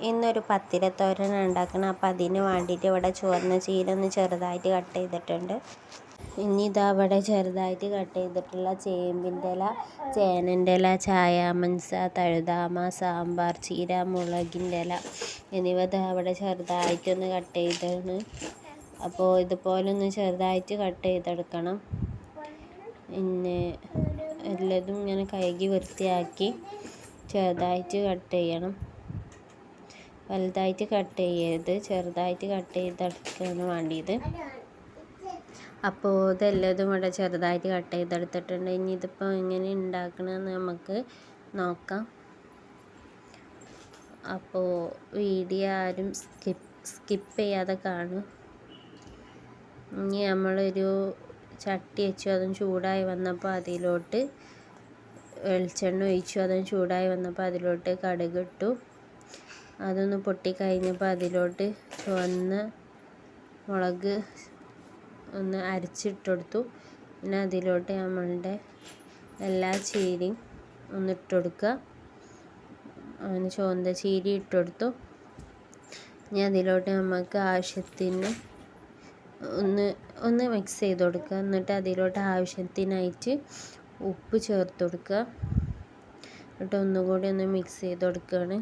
ഇന്നൊരു പത്തിരത്തോരനാണ് ഉണ്ടാക്കണം. അപ്പോൾ അതിന് വേണ്ടിയിട്ട് ഇവിടെ ചുവന്ന ചീര ഒന്ന് ചെറുതായിട്ട് കട്ട് ചെയ്തിട്ടുണ്ട്. ഇനി ഇതാ ഇവിടെ ചെറുതായിട്ട് കട്ട് ചെയ്തിട്ടുള്ള ചേമ്പിൻ്റെ ഇല, ചേനൻ്റെ ഇല, ചായാമൻസ, തഴുതാമ, സാമ്പാർ ചീര, മുളകിൻ്റെ ഇല എന്നിവ ഇതാ ഇവിടെ ചെറുതായിട്ടൊന്ന് കട്ട് ചെയ്താണ്. അപ്പോൾ ഇതുപോലെ ഒന്ന് ചെറുതായിട്ട് കട്ട് ചെയ്തെടുക്കണം. പിന്നെ എല്ലാതും ഇങ്ങനെ കഴുകി വൃത്തിയാക്കി ചെറുതായിട്ട് കട്ട് ചെയ്യണം. വലുതായിട്ട് കട്ട് ചെയ്യരുത്, ചെറുതായിട്ട് കട്ട് ചെയ്തെടുക്കുകയാണ് വേണ്ടിയത്. അപ്പോൾ ഇതെല്ലാതും ഇവിടെ ചെറുതായിട്ട് കട്ട് ചെയ്തെടുത്തിട്ടുണ്ട്. ഇനി ഇതിപ്പോൾ എങ്ങനെ ഉണ്ടാക്കണമെന്ന് നമുക്ക് നോക്കാം. അപ്പോൾ വീഡിയോ ആരും സ്കിപ്പ് ചെയ്യാതെ കാണും. ഇനി നമ്മളൊരു ചട്ടി വെച്ചു, അതും ചൂടായി വന്നപ്പോൾ അതിലോട്ട് വെളിച്ചെണ്ണ ഒഴിച്ചു. അതും ചൂടായി വന്നപ്പോൾ അതിലോട്ട് കടുക് ഇട്ടു. അതൊന്ന് പൊട്ടിക്കഴിഞ്ഞപ്പോൾ അതിലോട്ട് ചുവന്ന മുളക് ഒന്ന് അരച്ചിട്ടെടുത്തു. പിന്നെ അതിലോട്ട് നമ്മളുടെ എല്ലാ ചീരയും ഒന്ന് ഇട്ടുകൊടുക്കുക. അങ്ങനെ ചുവന്ന ചീര ഇട്ടുകൊടുത്തു. ഇനി അതിലോട്ട് നമുക്ക് ആവശ്യത്തിന് ഒന്ന് മിക്സ് ചെയ്ത് കൊടുക്കുക. എന്നിട്ട് അതിലോട്ട് ആവശ്യത്തിനായിട്ട് ഉപ്പ് ചേർത്ത് കൊടുക്കുക. എന്നിട്ട് ഒന്നുകൂടി ഒന്ന് മിക്സ് ചെയ്ത് കൊടുക്കുകയാണ്.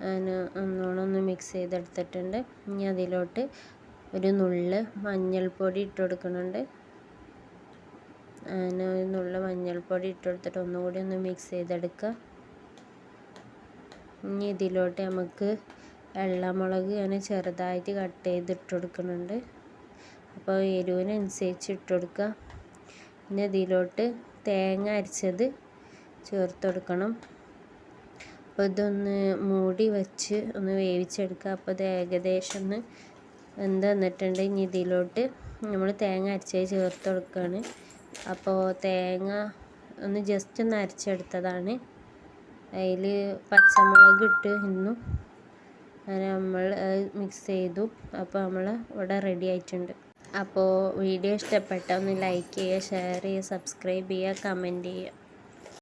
അതിന് ഒന്നുകൂടെ മിക്സ് ചെയ്തെടുത്തിട്ടുണ്ട്. ഇനി അതിലോട്ട് ഒരു നുള്ള് മഞ്ഞൾപ്പൊടി ഇട്ട് കൊടുക്കുന്നുണ്ട്. അതിന് ഒരു നുള്ള് മഞ്ഞൾപ്പൊടി ഇട്ട് കൊടുത്തിട്ട് ഒന്നുകൂടി ഒന്ന് മിക്സ് ചെയ്തെടുക്കുക. ഇനി ഇതിലോട്ട് നമുക്ക് വെള്ളമുളക് അങ്ങനെ ചെറുതായിട്ട് കട്ട് ചെയ്തിട്ട് കൊടുക്കുന്നുണ്ട്. അപ്പോൾ എരിവിനനുസരിച്ച് ഇട്ട് കൊടുക്കുക. പിന്നെ ഇതിലോട്ട് തേങ്ങ അരച്ചത് ചേർത്ത് കൊടുക്കണം. അപ്പോൾ ഇതൊന്ന് മൂടി വെച്ച് ഒന്ന് വേവിച്ചെടുക്കുക. അപ്പോൾ ഇത് ഏകദേശം ഒന്ന് വെന്ത് വന്നിട്ടുണ്ട്. ഇനി ഇതിലോട്ട് നമ്മൾ തേങ്ങ അരച്ചത് ചേർത്ത് കൊടുക്കുകയാണ്. അപ്പോൾ തേങ്ങ ഒന്ന് ജസ്റ്റ് ഒന്ന് അരച്ചെടുത്തതാണ്. അതിൽ പച്ചമുളക് ഇട്ട് ഇന്നും അങ്ങനെ നമ്മൾ മിക്സ് ചെയ്തു. അപ്പോൾ നമ്മൾ ഇവിടെ റെഡി ആയിട്ടുണ്ട്. അപ്പോൾ വീഡിയോ ഇഷ്ടപ്പെട്ട ഒന്ന് ലൈക്ക് ചെയ്യുക, ഷെയർ ചെയ്യുക, സബ്സ്ക്രൈബ് ചെയ്യുക, കമൻറ്റ് ചെയ്യുക.